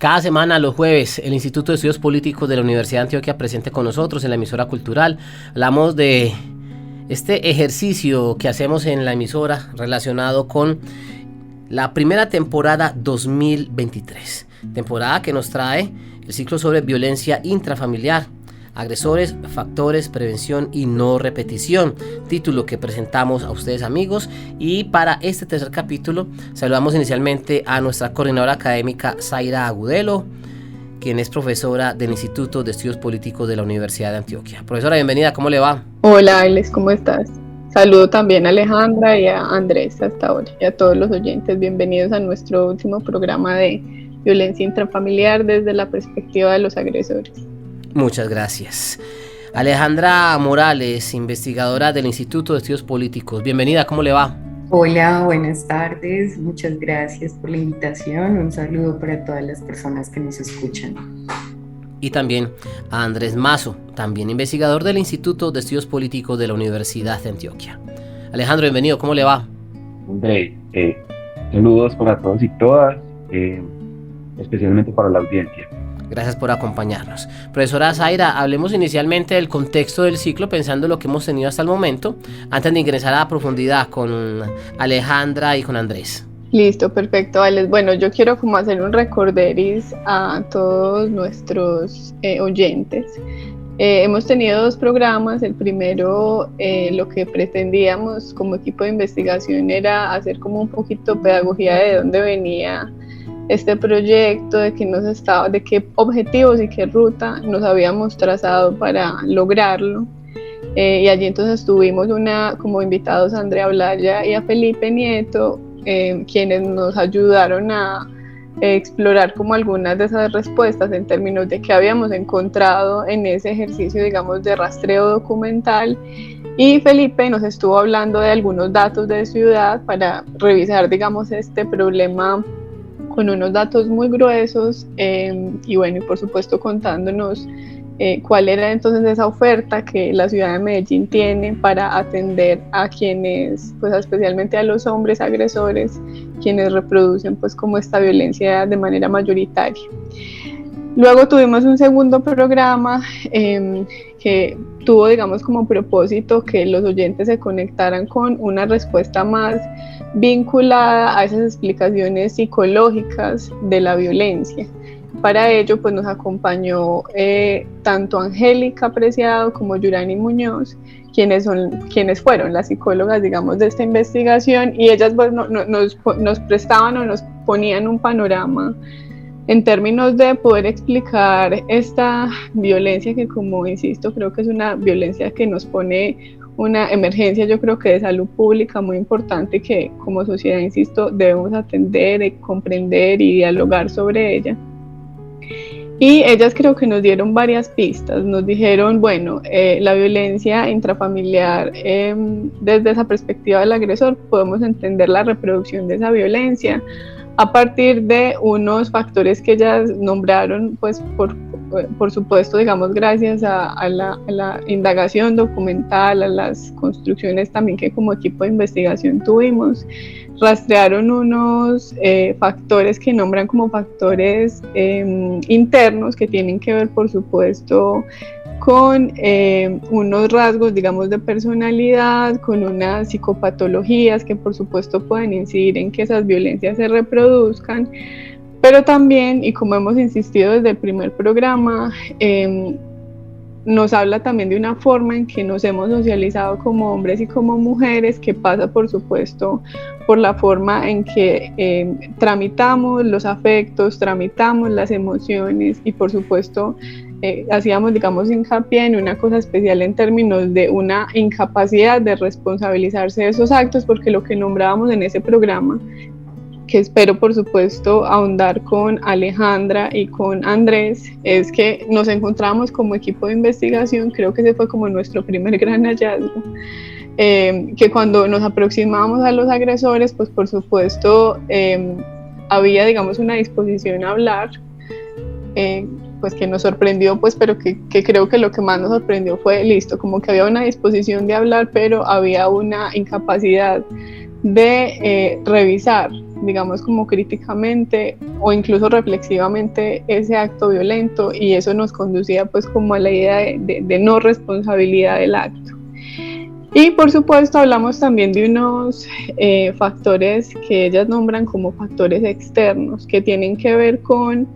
Cada semana, los jueves, el Instituto de Estudios Políticos de la Universidad de Antioquia presente con nosotros en la emisora cultural. Hablamos de este ejercicio que hacemos en la emisora relacionado con la primera temporada 2023. Temporada que nos trae el ciclo sobre violencia intrafamiliar, agresores, factores, prevención y no repetición, título que presentamos a ustedes, amigos. Y para este tercer capítulo saludamos inicialmente a nuestra coordinadora académica Zaira Agudelo, quien es profesora del Instituto de Estudios Políticos de la Universidad de Antioquia. Profesora, bienvenida, ¿cómo le va? Hola Alex, ¿cómo estás? Saludo también a Alejandra y a Andrés hasta ahora y a todos los oyentes. Bienvenidos a nuestro último programa de violencia intrafamiliar desde la perspectiva de los agresores. Muchas gracias. Alejandra Morales, investigadora del Instituto de Estudios Políticos. Bienvenida, ¿cómo le va? Hola, buenas tardes. Muchas gracias por la invitación. Un saludo para todas las personas que nos escuchan. Y también a Andrés Mazo, también investigador del Instituto de Estudios Políticos de la Universidad de Antioquia. Alejandro, bienvenido, ¿cómo le va? André, saludos para todos y todas, especialmente para la audiencia. Gracias por acompañarnos. Profesora Zaira, hablemos inicialmente del contexto del ciclo, pensando en lo que hemos tenido hasta el momento, antes de ingresar a profundidad con Alejandra y con Andrés. Listo, perfecto, Alex. Bueno, yo quiero como hacer un recorderis a todos nuestros oyentes. Hemos tenido dos programas. El primero, lo que pretendíamos como equipo de investigación era hacer como un poquito pedagogía de dónde venía este proyecto, de qué objetivos y qué ruta nos habíamos trazado para lograrlo. Y allí entonces tuvimos como invitados a Andrea Blaya y a Felipe Nieto, quienes nos ayudaron a explorar como algunas de esas respuestas en términos de qué habíamos encontrado en ese ejercicio, digamos, de rastreo documental. Y Felipe nos estuvo hablando de algunos datos de ciudad para revisar, digamos, este problema con unos datos muy gruesos, y bueno, y por supuesto contándonos cuál era entonces esa oferta que la ciudad de Medellín tiene para atender a quienes, pues especialmente a los hombres agresores, quienes reproducen pues como esta violencia de manera mayoritaria. Luego tuvimos un segundo programa que tuvo, digamos, como propósito que los oyentes se conectaran con una respuesta más vinculada a esas explicaciones psicológicas de la violencia. Para ello, pues nos acompañó tanto Angélica Preciado como Yurani Muñoz, quienes fueron las psicólogas, digamos, de esta investigación, y ellas pues, nos prestaban o nos ponían un panorama en términos de poder explicar esta violencia que, como insisto, creo que es una violencia que nos pone una emergencia, yo creo que de salud pública muy importante, que como sociedad, insisto, debemos atender, comprender y dialogar sobre ella. Y ellas creo que nos dieron varias pistas. Nos dijeron, bueno, la violencia intrafamiliar, desde esa perspectiva del agresor, podemos entender la reproducción de esa violencia a partir de unos factores que ellas nombraron, pues por supuesto, digamos, gracias a la indagación documental, a las construcciones también que como equipo de investigación tuvimos. Rastrearon unos factores que nombran como factores internos, que tienen que ver, por supuesto, con unos rasgos, digamos, de personalidad, con unas psicopatologías que por supuesto pueden incidir en que esas violencias se reproduzcan, pero también, y como hemos insistido desde el primer programa, nos habla también de una forma en que nos hemos socializado como hombres y como mujeres, que pasa por supuesto por la forma en que tramitamos los afectos, tramitamos las emociones, y por supuesto hacíamos, digamos, hincapié en una cosa especial en términos de una incapacidad de responsabilizarse de esos actos, porque lo que nombrábamos en ese programa, que espero por supuesto ahondar con Alejandra y con Andrés, es que nos encontramos como equipo de investigación, creo que ese fue como nuestro primer gran hallazgo, que cuando nos aproximamos a los agresores, pues por supuesto había, digamos, una disposición a hablar, pues que nos sorprendió, pues, pero que creo que lo que más nos sorprendió fue, listo, como que había una disposición de hablar, pero había una incapacidad de revisar, digamos como críticamente o incluso reflexivamente ese acto violento, y eso nos conducía pues como a la idea de no responsabilidad del acto. Y por supuesto hablamos también de unos factores que ellas nombran como factores externos, que tienen que ver con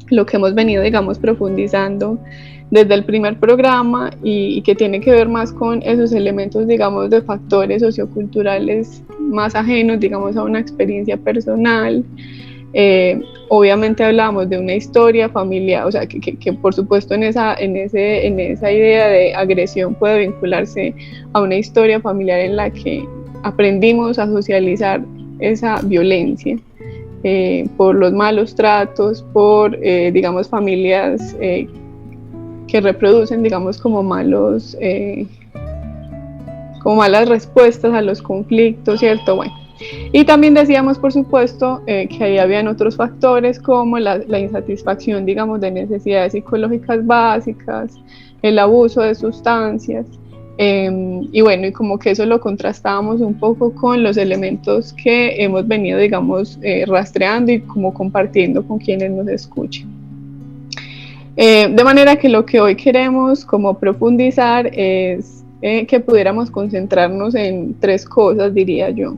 lo que hemos venido, digamos, profundizando desde el primer programa, y que tiene que ver más con esos elementos, digamos, de factores socioculturales más ajenos, digamos, a una experiencia personal. Obviamente hablamos de una historia familiar, o sea, que por supuesto en esa idea de agresión puede vincularse a una historia familiar en la que aprendimos a socializar esa violencia, por los malos tratos, por, digamos, familias que reproducen, digamos, como malas respuestas a los conflictos, ¿cierto? Bueno. Y también decíamos, por supuesto, que ahí habían otros factores como la insatisfacción, digamos, de necesidades psicológicas básicas, el abuso de sustancias, y bueno, y como que eso lo contrastábamos un poco con los elementos que hemos venido, digamos, rastreando y como compartiendo con quienes nos escuchan. De manera que lo que hoy queremos como profundizar es que pudiéramos concentrarnos en tres cosas, diría yo.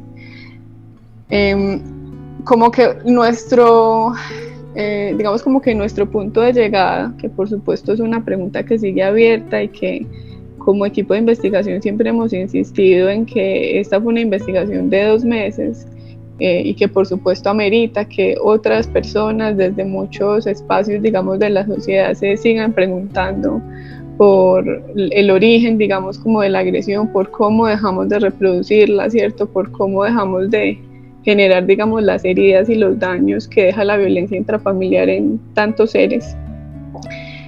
Como que digamos como que nuestro punto de llegada, que por supuesto es una pregunta que sigue abierta y que como equipo de investigación siempre hemos insistido en que esta fue una investigación de 2 meses, y que por supuesto amerita que otras personas desde muchos espacios, digamos, de la sociedad se sigan preguntando por el origen, digamos, como de la agresión, por cómo dejamos de reproducirla, ¿cierto? Por cómo dejamos de generar, digamos, las heridas y los daños que deja la violencia intrafamiliar en tantos seres.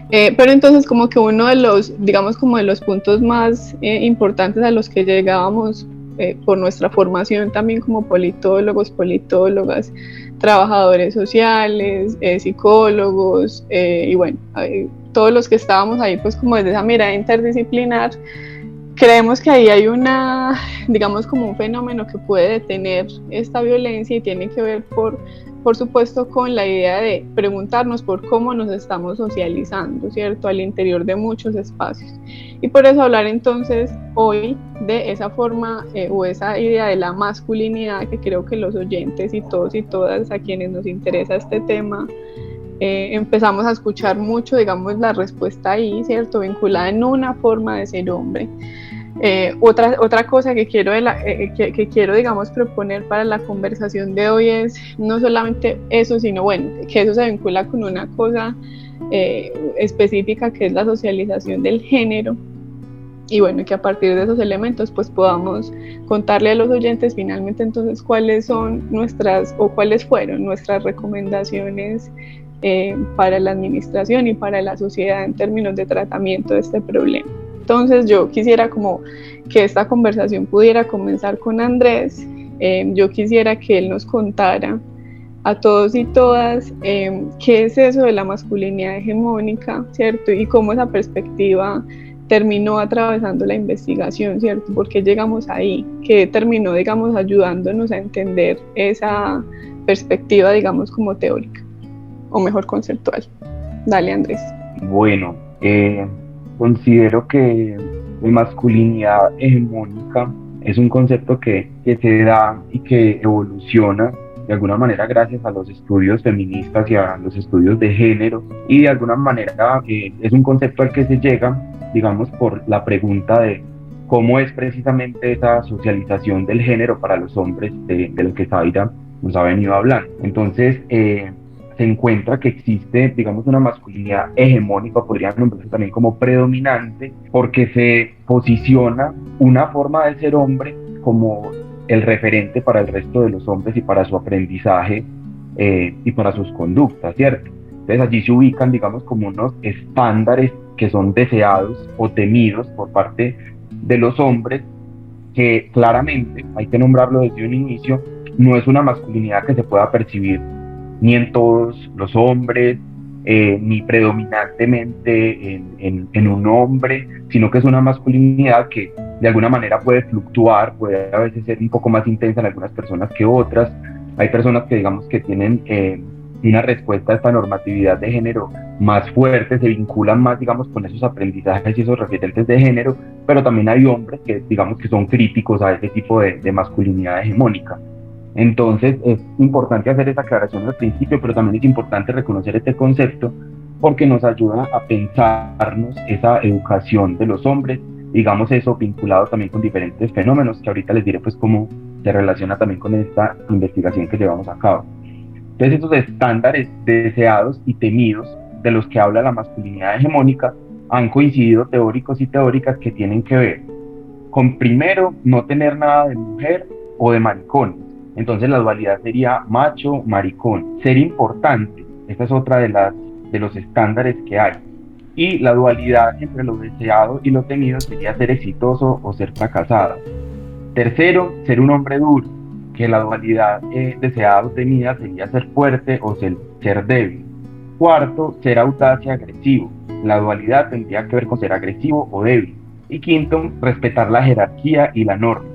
Pero entonces como que uno de los, digamos, como de los puntos más importantes a los que llegábamos por nuestra formación también como politólogos, politólogas, trabajadores sociales, psicólogos, y bueno, todos los que estábamos ahí pues como desde esa mirada interdisciplinar, creemos que ahí hay digamos como un fenómeno que puede detener esta violencia, y tiene que ver por supuesto con la idea de preguntarnos por cómo nos estamos socializando, ¿cierto? Al interior de muchos espacios. Y por eso hablar entonces hoy de esa forma o esa idea de la masculinidad, que creo que los oyentes y todos y todas a quienes nos interesa este tema, empezamos a escuchar mucho, digamos, la respuesta ahí, ¿cierto? Vinculada en una forma de ser hombre. Otra cosa que quiero, digamos, proponer para la conversación de hoy es no solamente eso, sino bueno, que eso se vincula con una cosa específica que es la socialización del género, y bueno, que a partir de esos elementos pues podamos contarle a los oyentes finalmente entonces cuáles fueron nuestras recomendaciones para la administración y para la sociedad en términos de tratamiento de este problema. Entonces yo quisiera como que esta conversación pudiera comenzar con Andrés. Yo quisiera que él nos contara a todos y todas qué es eso de la masculinidad hegemónica, ¿cierto? Y cómo esa perspectiva terminó atravesando la investigación, ¿cierto? ¿Por qué llegamos ahí? ¿Qué terminó, digamos, ayudándonos a entender esa perspectiva, digamos, como teórica, o mejor conceptual? Dale, Andrés. Bueno, considero que la masculinidad hegemónica es un concepto que se da y que evoluciona de alguna manera gracias a los estudios feministas y a los estudios de género, y de alguna manera es un concepto al que se llega, digamos, por la pregunta de cómo es precisamente esa socialización del género para los hombres de lo que Zaira nos ha venido hablando. Entonces, se encuentra que existe, digamos, una masculinidad hegemónica, podría nombrarse también como predominante, porque se posiciona una forma de ser hombre como el referente para el resto de los hombres y para su aprendizaje y para sus conductas, ¿cierto? Entonces allí se ubican, digamos, como unos estándares que son deseados o temidos por parte de los hombres, que claramente, hay que nombrarlo desde un inicio, no es una masculinidad que se pueda percibir ni en todos los hombres, ni predominantemente en un hombre, sino que es una masculinidad que de alguna manera puede fluctuar, puede a veces ser un poco más intensa en algunas personas que otras, Hay personas que digamos que tienen una respuesta a esta normatividad de género más fuerte, se vinculan más, digamos, con esos aprendizajes y esos referentes de género, pero también hay hombres que, digamos, que son críticos a ese tipo de masculinidad hegemónica. Entonces, es importante hacer esa aclaración al principio, pero también es importante reconocer este concepto porque nos ayuda a pensarnos esa educación de los hombres, digamos eso vinculado también con diferentes fenómenos que ahorita les diré pues cómo se relaciona también con esta investigación que llevamos a cabo. Entonces, esos estándares deseados y temidos de los que habla la masculinidad hegemónica han coincidido teóricos y teóricas que tienen que ver con, primero, no tener nada de mujer o de maricón. Entonces la dualidad sería macho, maricón. Ser importante, esa es otra de los estándares que hay. Y la dualidad entre lo deseado y lo temido sería ser exitoso o ser fracasado. Tercero, ser un hombre duro, que la dualidad deseada o temida sería ser fuerte o ser débil. Cuarto, ser audaz y agresivo. La dualidad tendría que ver con ser agresivo o débil. Y quinto, respetar la jerarquía y la norma,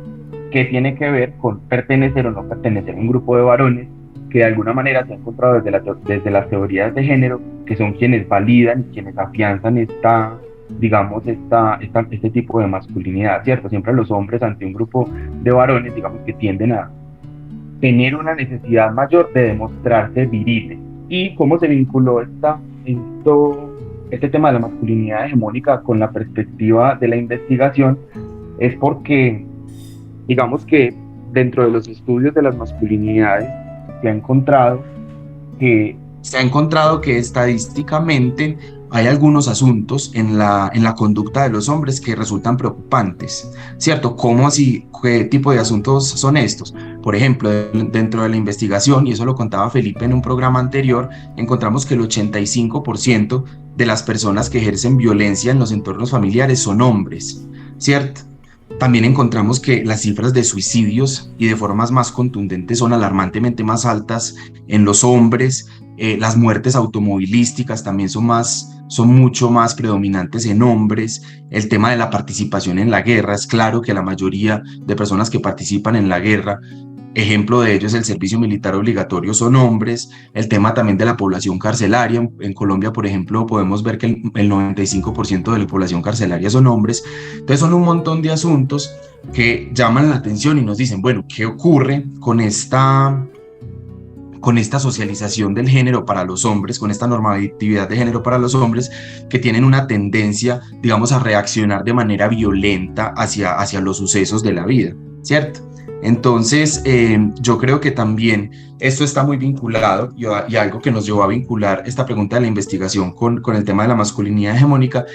que tiene que ver con pertenecer o no pertenecer a un grupo de varones que de alguna manera se ha encontrado desde las teorías de género, que son quienes validan y quienes afianzan este tipo de masculinidad, ¿cierto? Siempre los hombres ante un grupo de varones, digamos que tienden a tener una necesidad mayor de demostrarse viriles. ¿Y cómo se vinculó este tema de la masculinidad hegemónica con la perspectiva de la investigación? Es porque, digamos que dentro de los estudios de las masculinidades se ha encontrado que estadísticamente hay algunos asuntos en la conducta de los hombres que resultan preocupantes, ¿cierto? ¿Cómo así? ¿Qué tipo de asuntos son estos? Por ejemplo, dentro de la investigación, y eso lo contaba Felipe en un programa anterior, encontramos que el 85% de las personas que ejercen violencia en los entornos familiares son hombres, ¿cierto? También encontramos que las cifras de suicidios y de formas más contundentes son alarmantemente más altas en los hombres. Las muertes automovilísticas también son mucho más predominantes en hombres. El tema de la participación en la guerra, es claro que la mayoría de personas que participan en la guerra, ejemplo de ello es el servicio militar obligatorio, son hombres. El tema también de la población carcelaria, en Colombia, por ejemplo, podemos ver que el 95% de la población carcelaria son hombres. Entonces son un montón de asuntos que llaman la atención y nos dicen, bueno, ¿qué ocurre con esta socialización del género para los hombres, con esta normatividad de género para los hombres que tienen una tendencia, digamos, a reaccionar de manera violenta hacia los sucesos de la vida, ¿cierto? Entonces, yo creo que también esto está muy vinculado y algo que nos llevó a vincular esta pregunta de la investigación con el tema de la masculinidad hegemónica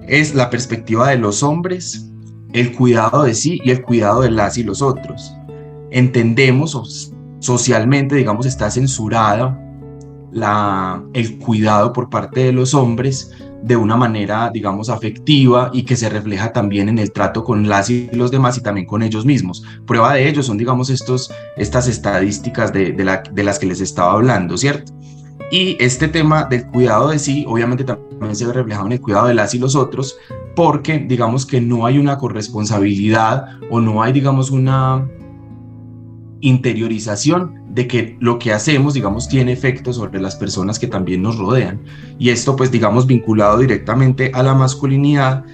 es la perspectiva de los hombres, el cuidado de sí y el cuidado de las y los otros. Entendemos socialmente, digamos, está censurada el cuidado por parte de los hombres de una manera, digamos, afectiva y que se refleja también en el trato con las y los demás y también con ellos mismos. Prueba de ello son, digamos, estas estadísticas de las que les estaba hablando, ¿cierto? Y este tema del cuidado de sí, obviamente también se ve reflejado en el cuidado de las y los otros, porque, digamos, que no hay una corresponsabilidad o no hay, digamos, una interiorización de que lo que hacemos, digamos, tiene efectos sobre las personas que también nos rodean. Y esto, pues, digamos, vinculado directamente a la masculinidad,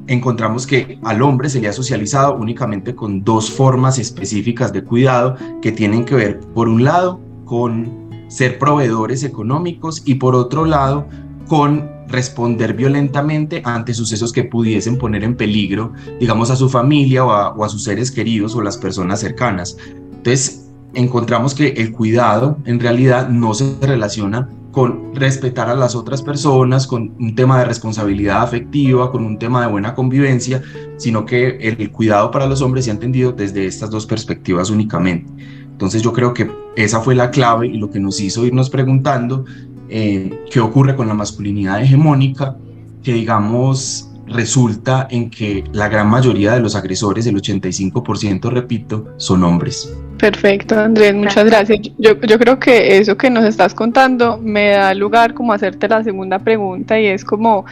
encontramos que al hombre se le ha socializado únicamente con dos formas específicas de cuidado que tienen que ver, por un lado, con ser proveedores económicos y por otro lado, con responder violentamente ante sucesos que pudiesen poner en peligro, digamos, a su familia o a sus seres queridos o las personas cercanas. Entonces, encontramos que el cuidado en realidad no se relaciona con respetar a las otras personas, con un tema de responsabilidad afectiva, con un tema de buena convivencia, sino que el cuidado para los hombres se ha entendido desde estas dos perspectivas únicamente. Entonces yo creo que esa fue la clave y lo que nos hizo irnos preguntando qué ocurre con la masculinidad hegemónica, que digamos resulta en que la gran mayoría de los agresores, el 85%, repito, son hombres. Perfecto, Andrés, muchas gracias. Yo creo que eso que nos estás contando me da lugar como a hacerte la segunda pregunta y es como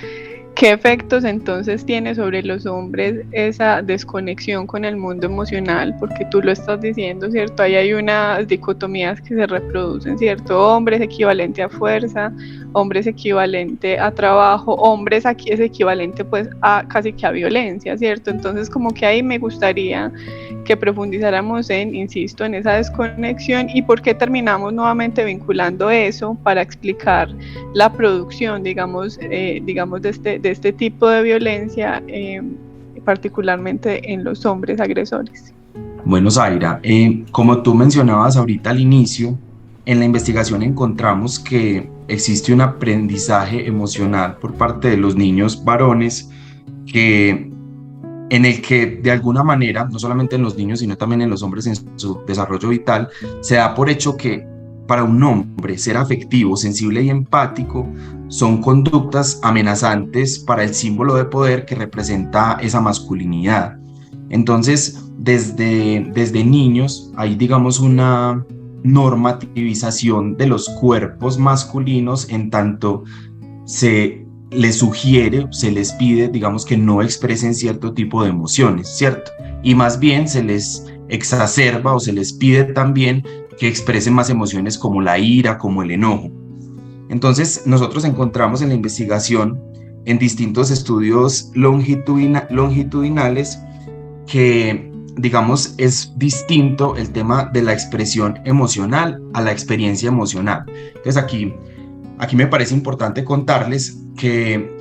¿qué efectos entonces tiene sobre los hombres esa desconexión con el mundo emocional? Porque tú lo estás diciendo, ¿cierto? Ahí hay unas dicotomías que se reproducen, ¿cierto? Hombres equivalente a fuerza, hombres equivalente a trabajo, hombres aquí es equivalente pues a casi que a violencia, ¿cierto? Entonces como que ahí me gustaría que profundizáramos insisto, en esa desconexión y por qué terminamos nuevamente vinculando eso para explicar la producción, digamos de este tipo de violencia, particularmente en los hombres agresores. Bueno, Zaira, como tú mencionabas ahorita al inicio, en la investigación encontramos que existe un aprendizaje emocional por parte de los niños varones en el que de alguna manera, no solamente en los niños, sino también en los hombres en su desarrollo vital, se da por hecho que para un hombre ser afectivo, sensible y empático son conductas amenazantes para el símbolo de poder que representa esa masculinidad. Entonces, desde niños hay, digamos, una normativización de los cuerpos masculinos en tanto se les sugiere, se les pide, digamos, que no expresen cierto tipo de emociones, ¿cierto? Y más bien se les exacerba o se les pide también que expresen más emociones como la ira, como el enojo. Entonces, nosotros encontramos en la investigación, en distintos estudios longitudinales, que, digamos, es distinto el tema de la expresión emocional a la experiencia emocional. Entonces, aquí me parece importante contarles que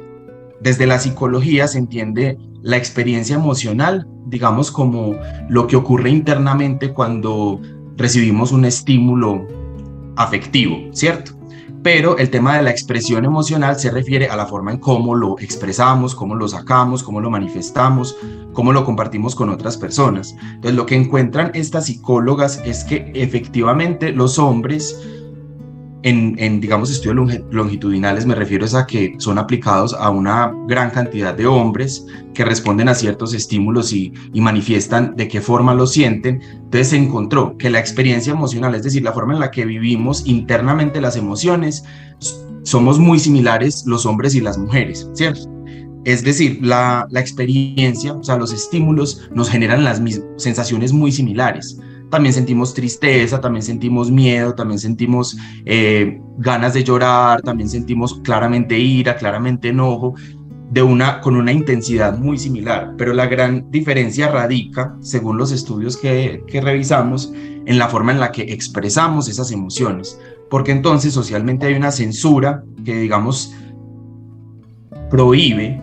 desde la psicología se entiende la experiencia emocional, digamos, como lo que ocurre internamente cuando recibimos un estímulo afectivo, ¿cierto? Pero el tema de la expresión emocional se refiere a la forma en cómo lo expresamos, cómo lo sacamos, cómo lo manifestamos, cómo lo compartimos con otras personas. Entonces, lo que encuentran estas psicólogas es que efectivamente los hombres, en digamos, estudios longitudinales, me refiero a que son aplicados a una gran cantidad de hombres que responden a ciertos estímulos y manifiestan de qué forma lo sienten. Entonces se encontró que la experiencia emocional, es decir, la forma en la que vivimos internamente las emociones, somos muy similares los hombres y las mujeres, ¿cierto? Es decir, la experiencia, o sea, los estímulos nos generan las mismas sensaciones muy similares. También sentimos tristeza, también sentimos miedo, también sentimos ganas de llorar, también sentimos claramente ira, claramente enojo, con una intensidad muy similar. Pero la gran diferencia radica, según los estudios que revisamos, en la forma en la que expresamos esas emociones. Porque entonces socialmente hay una censura que, digamos, prohíbe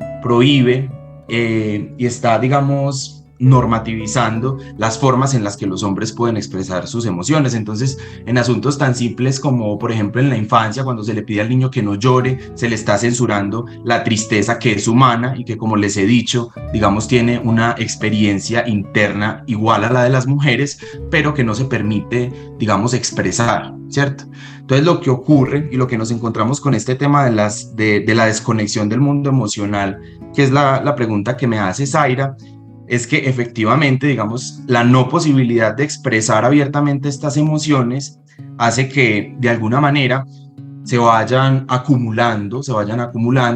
y está, digamos, normativizando las formas en las que los hombres pueden expresar sus emociones. Entonces, en asuntos tan simples como, por ejemplo, en la infancia, cuando se le pide al niño que no llore, se le está censurando la tristeza, que es humana y que, como les he dicho, digamos, tiene una experiencia interna igual a la de las mujeres, pero que no se permite, digamos, expresar, ¿cierto? Entonces, lo que ocurre y lo que nos encontramos con este tema de la desconexión del mundo emocional, que es la pregunta que me hace Zaira, es que efectivamente, digamos, la no posibilidad de expresar abiertamente estas emociones hace que de alguna manera se vayan acumulando,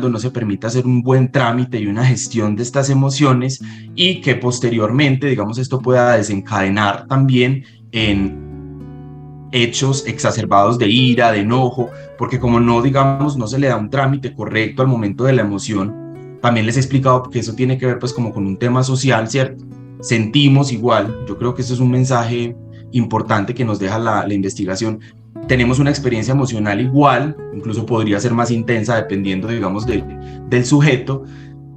no se permita hacer un buen trámite y una gestión de estas emociones, y que posteriormente, digamos, esto pueda desencadenar también en hechos exacerbados de ira, de enojo, porque como no, digamos, no se le da un trámite correcto al momento de la emoción. También les he explicado que eso tiene que ver pues como con un tema social, ¿cierto? Sentimos igual. Yo creo que eso es un mensaje importante que nos deja la investigación. Tenemos una experiencia emocional igual, incluso podría ser más intensa dependiendo, digamos, del sujeto,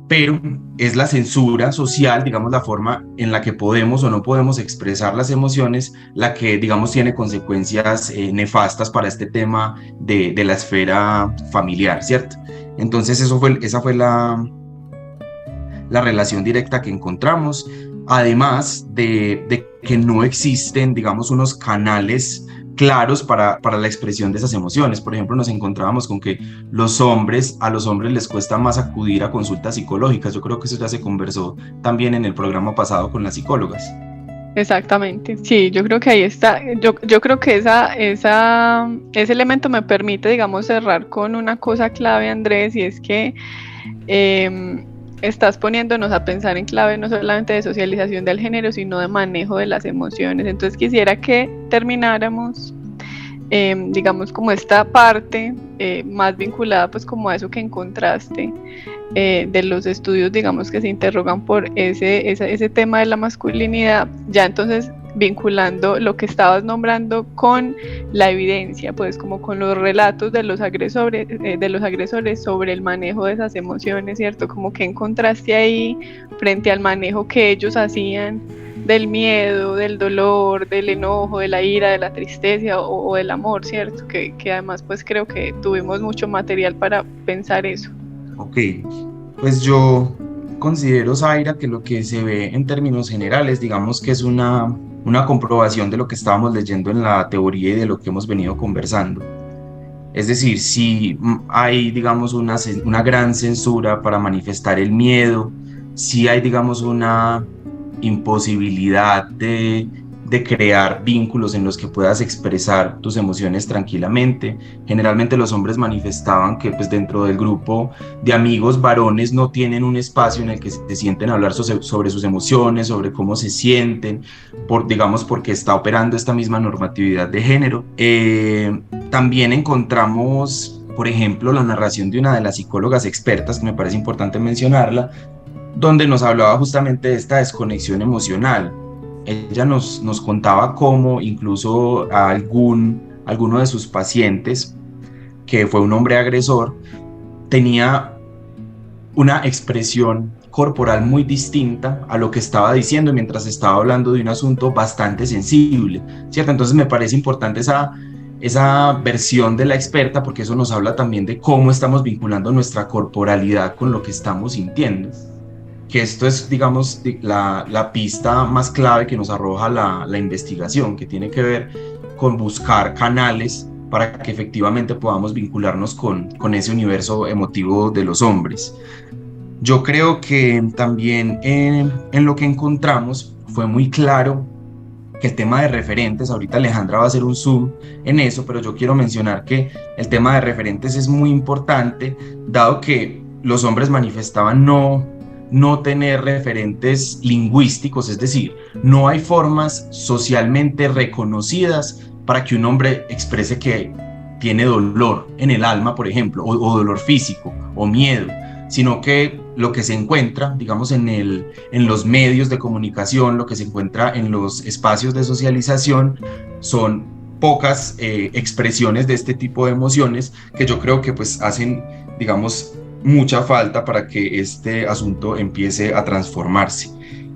pero es la censura social, digamos, la forma en la que podemos o no podemos expresar las emociones, la que, digamos, tiene consecuencias nefastas para este tema de la esfera familiar, ¿cierto? Entonces esa fue la relación directa que encontramos, además de que no existen, digamos, unos canales claros para la expresión de esas emociones. Por ejemplo, nos encontrábamos con que a los hombres les cuesta más acudir a consultas psicológicas. Yo creo que eso ya se conversó también en el programa pasado con las psicólogas. Exactamente, sí, yo creo que ahí está, yo creo que ese elemento me permite, digamos, cerrar con una cosa clave, Andrés, y es que estás poniéndonos a pensar en clave no solamente de socialización del género, sino de manejo de las emociones. Entonces quisiera que termináramos, digamos, como esta parte más vinculada pues como a eso que encontraste de los estudios, digamos, que se interrogan por ese tema de la masculinidad, ya entonces vinculando lo que estabas nombrando con la evidencia, pues como con los relatos de los agresores sobre el manejo de esas emociones, ¿cierto? Como que encontraste ahí frente al manejo que ellos hacían del miedo, del dolor, del enojo, de la ira, de la tristeza o del amor, ¿cierto? Que además pues creo que tuvimos mucho material para pensar eso. Ok, pues yo considero, Zaira, que lo que se ve en términos generales, digamos que es una comprobación de lo que estábamos leyendo en la teoría y de lo que hemos venido conversando. Es decir, si hay, digamos, una gran censura para manifestar el miedo, si hay, digamos, una imposibilidad de crear vínculos en los que puedas expresar tus emociones tranquilamente. Generalmente los hombres manifestaban que pues dentro del grupo de amigos varones no tienen un espacio en el que se sienten a hablar sobre sus emociones, sobre cómo se sienten, digamos porque está operando esta misma normatividad de género. También encontramos, por ejemplo, la narración de una de las psicólogas expertas, que me parece importante mencionarla, donde nos hablaba justamente de esta desconexión emocional. Ella nos contaba cómo incluso a alguno de sus pacientes, que fue un hombre agresor, tenía una expresión corporal muy distinta a lo que estaba diciendo mientras estaba hablando de un asunto bastante sensible, ¿cierto? Entonces me parece importante esa versión de la experta, porque eso nos habla también de cómo estamos vinculando nuestra corporalidad con lo que estamos sintiendo. Que esto es, digamos, la pista más clave que nos arroja la investigación, que tiene que ver con buscar canales para que efectivamente podamos vincularnos con ese universo emotivo de los hombres. Yo creo que también en lo que encontramos fue muy claro que el tema de referentes, ahorita Alejandra va a hacer un zoom en eso, pero yo quiero mencionar que el tema de referentes es muy importante, dado que los hombres manifestaban no tener referentes lingüísticos, es decir, no hay formas socialmente reconocidas para que un hombre exprese que tiene dolor en el alma, por ejemplo, o dolor físico, o miedo, sino que lo que se encuentra, digamos, en los medios de comunicación, lo que se encuentra en los espacios de socialización, son pocas expresiones de este tipo de emociones que yo creo que pues hacen, digamos, mucha falta para que este asunto empiece a transformarse.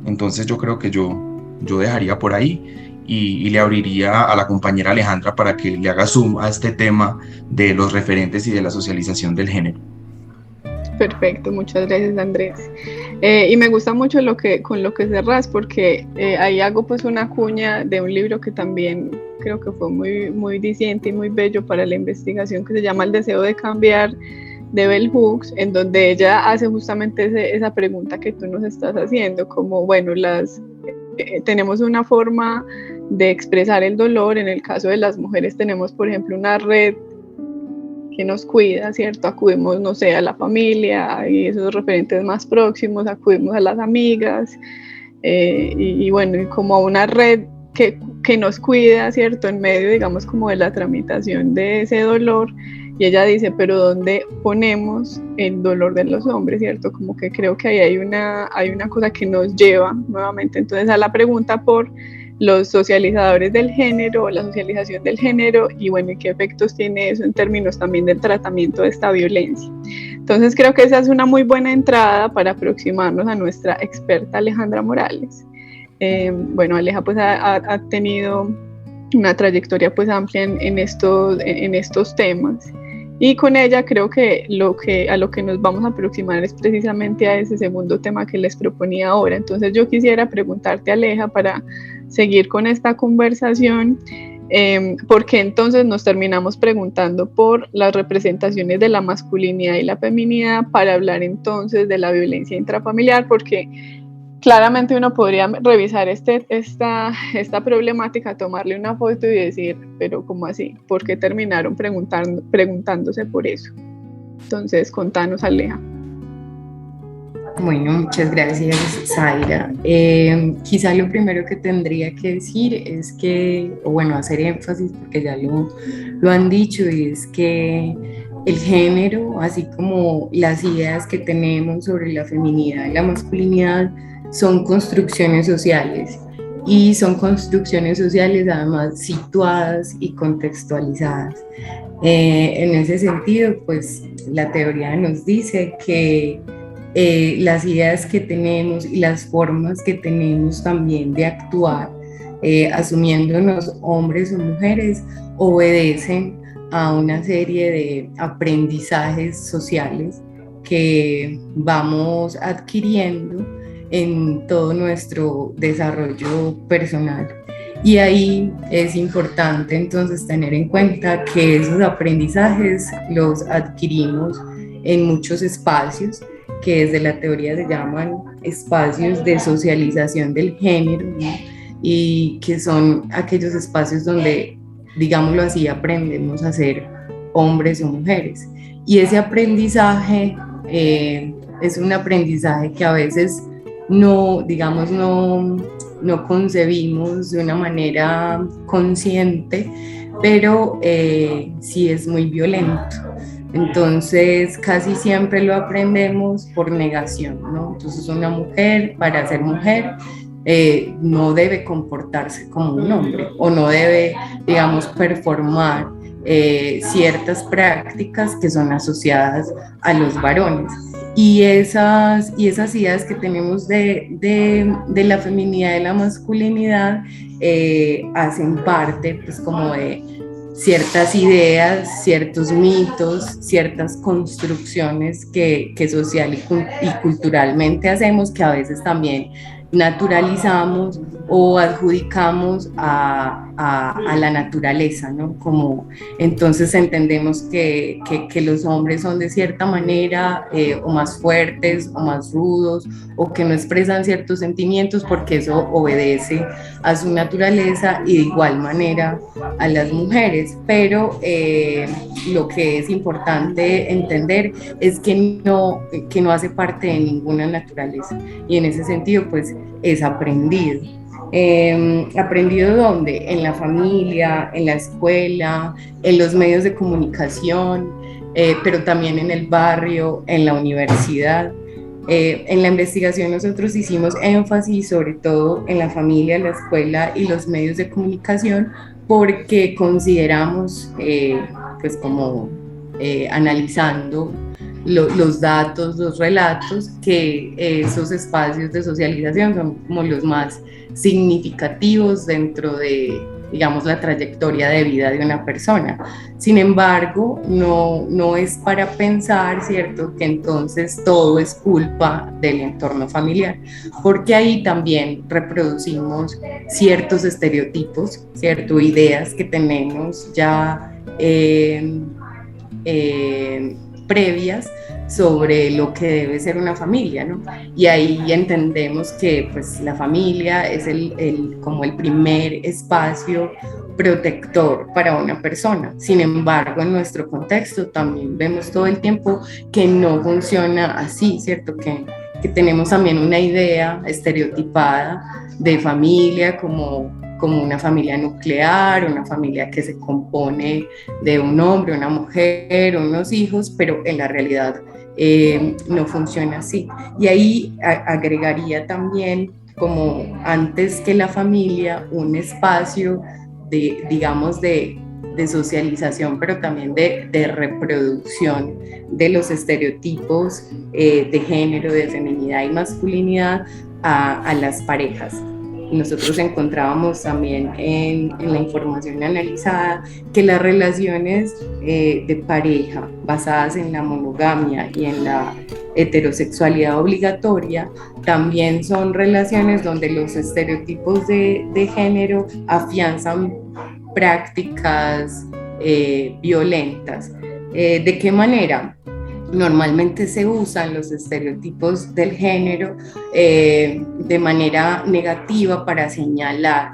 Entonces yo creo que yo dejaría por ahí y le abriría a la compañera Alejandra para que le haga zoom a este tema de los referentes y de la socialización del género. Perfecto, muchas gracias, Andrés. Y me gusta mucho con lo que cerrás, porque ahí hago pues una cuña de un libro que también creo que fue muy, muy diciente y muy bello para la investigación, que se llama El deseo de cambiar, de Bell Hooks, en donde ella hace justamente esa pregunta que tú nos estás haciendo, como bueno, tenemos una forma de expresar el dolor. En el caso de las mujeres tenemos, por ejemplo, una red que nos cuida, ¿cierto? Acudimos, no sé, a la familia y esos referentes más próximos, acudimos a las amigas, y bueno, y como a una red que nos cuida, ¿cierto? En medio, digamos, como de la tramitación de ese dolor. Y ella dice, pero ¿dónde ponemos el dolor de los hombres, cierto? Como que creo que ahí hay una cosa que nos lleva nuevamente entonces a la pregunta por los socializadores del género, la socialización del género, y bueno, ¿y qué efectos tiene eso en términos también del tratamiento de esta violencia? Entonces creo que esa es una muy buena entrada para aproximarnos a nuestra experta Alejandra Morales. Bueno, Aleja pues ha tenido una trayectoria pues amplia en estos temas, y con ella creo que a lo que nos vamos a aproximar es precisamente a ese segundo tema que les proponía ahora. Entonces yo quisiera preguntarte, Aleja, para seguir con esta conversación, ¿por qué entonces nos terminamos preguntando por las representaciones de la masculinidad y la feminidad para hablar entonces de la violencia intrafamiliar? Porque claramente uno podría revisar esta problemática, tomarle una foto y decir, pero ¿cómo así? ¿Por qué terminaron preguntándose por eso? Entonces, contanos, Aleja. Bueno, muchas gracias, Zaira. Quizá lo primero que tendría que decir es que, o bueno, hacer énfasis, porque ya lo han dicho, y es que el género, así como las ideas que tenemos sobre la feminidad y la masculinidad, son construcciones sociales. Y son construcciones sociales además situadas y contextualizadas. En ese sentido, pues la teoría nos dice que las ideas que tenemos y las formas que tenemos también de actuar, asumiéndonos hombres o mujeres, obedecen a una serie de aprendizajes sociales que vamos adquiriendo en todo nuestro desarrollo personal. Y ahí es importante entonces tener en cuenta que esos aprendizajes los adquirimos en muchos espacios que desde la teoría se llaman espacios de socialización del género, ¿no? Y que son aquellos espacios donde, digámoslo así, aprendemos a ser hombres o mujeres. Y ese aprendizaje es un aprendizaje que a veces no, digamos, no concebimos de una manera consciente, pero sí es muy violento. Entonces, casi siempre lo aprendemos por negación, ¿no? Entonces, una mujer, para ser mujer, no debe comportarse como un hombre o no debe, digamos, performar ciertas prácticas que son asociadas a los varones. Y esas ideas que tenemos de la feminidad y la masculinidad hacen parte, pues, como de ciertas ideas, ciertos mitos, ciertas construcciones que social y culturalmente hacemos, que a veces también naturalizamos o adjudicamos a la naturaleza, ¿no? Como entonces entendemos que los hombres son de cierta manera o más fuertes o más rudos o que no expresan ciertos sentimientos porque eso obedece a su naturaleza, y de igual manera a las mujeres. Pero lo que es importante entender es que no hace parte de ninguna naturaleza, y en ese sentido pues es aprendido. ¿Aprendido dónde? En la familia, en la escuela, en los medios de comunicación, pero también en el barrio, en la universidad. En la investigación nosotros hicimos énfasis sobre todo en la familia, la escuela y los medios de comunicación, porque consideramos, pues como analizando los datos, los relatos, que esos espacios de socialización son como los más significativos dentro de, digamos, la trayectoria de vida de una persona. Sin embargo, no es para pensar, ¿cierto?, que entonces todo es culpa del entorno familiar, porque ahí también reproducimos ciertos estereotipos, ¿cierto?, ideas que tenemos ya previas sobre lo que debe ser una familia, ¿no? Y ahí entendemos que pues la familia es como el primer espacio protector para una persona. Sin embargo, en nuestro contexto también vemos todo el tiempo que no funciona así, ¿cierto? Que tenemos también una idea estereotipada de familia como una familia nuclear, una familia que se compone de un hombre, una mujer, unos hijos, pero en la realidad no funciona así. Y ahí agregaría también, como antes que la familia, un espacio de, digamos, de socialización, pero también de reproducción de los estereotipos de género, de feminidad y masculinidad a las parejas. Nosotros encontrábamos también en la información analizada que las relaciones de pareja basadas en la monogamia y en la heterosexualidad obligatoria también son relaciones donde los estereotipos de género afianzan prácticas violentas. ¿De qué manera? Normalmente se usan los estereotipos del género de manera negativa para señalar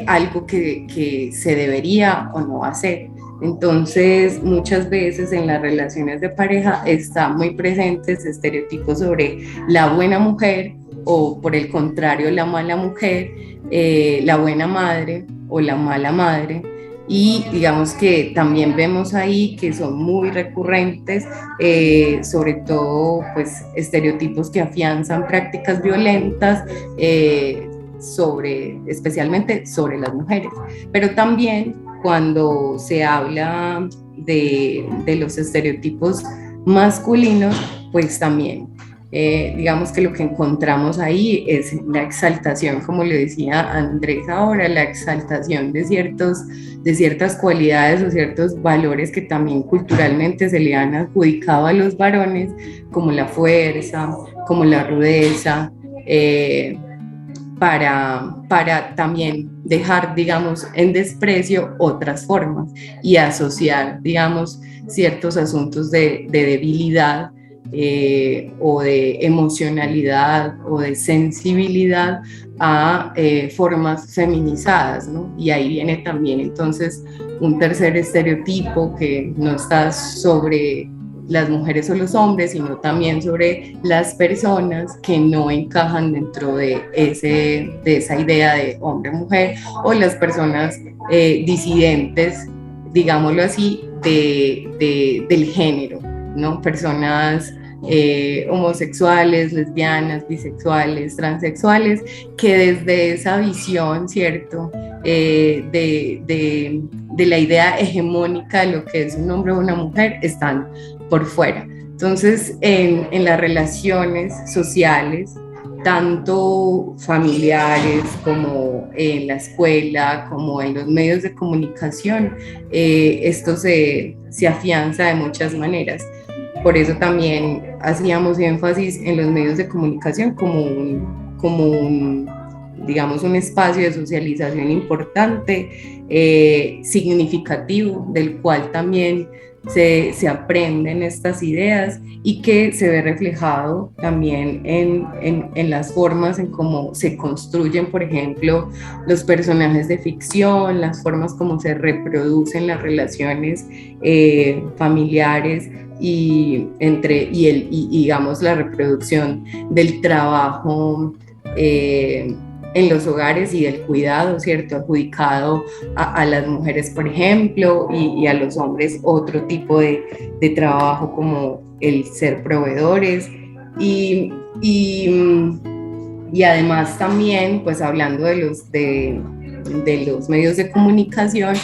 algo que se debería o no hacer. Entonces, muchas veces en las relaciones de pareja está muy presentes estereotipos sobre la buena mujer o, por el contrario, la mala mujer, la buena madre o la mala madre. Y digamos que también vemos ahí que son muy recurrentes, sobre todo pues estereotipos que afianzan prácticas violentas, especialmente sobre las mujeres, pero también cuando se habla de los estereotipos masculinos, pues también digamos que lo que encontramos ahí es la exaltación, como le decía Andrés ahora, la exaltación de ciertas cualidades o ciertos valores que también culturalmente se le han adjudicado a los varones, como la fuerza, como la rudeza, para también dejar, digamos, en desprecio otras formas y asociar, digamos, ciertos asuntos de debilidad o de emocionalidad o de sensibilidad a formas feminizadas, ¿no? Y ahí viene también entonces un tercer estereotipo que no está sobre las mujeres o los hombres, sino también sobre las personas que no encajan dentro de esa idea de hombre-mujer, o las personas disidentes, digámoslo así, del género, ¿no? Personas homosexuales, lesbianas, bisexuales, transexuales, que desde esa visión, ¿cierto?, de la idea hegemónica de lo que es un hombre o una mujer, están por fuera. Entonces, en las relaciones sociales, tanto familiares como en la escuela, como en los medios de comunicación, esto se afianza de muchas maneras. Por eso también hacíamos énfasis en los medios de comunicación como un digamos, un espacio de socialización importante, significativo, del cual también se aprenden estas ideas y que se ve reflejado también en las formas en cómo se construyen, por ejemplo, los personajes de ficción, las formas como se reproducen las relaciones familiares y digamos la reproducción del trabajo en los hogares y del cuidado, ¿cierto?, adjudicado a las mujeres, por ejemplo, y a los hombres otro tipo de trabajo como el ser proveedores. Y además también, pues hablando de los medios de comunicación,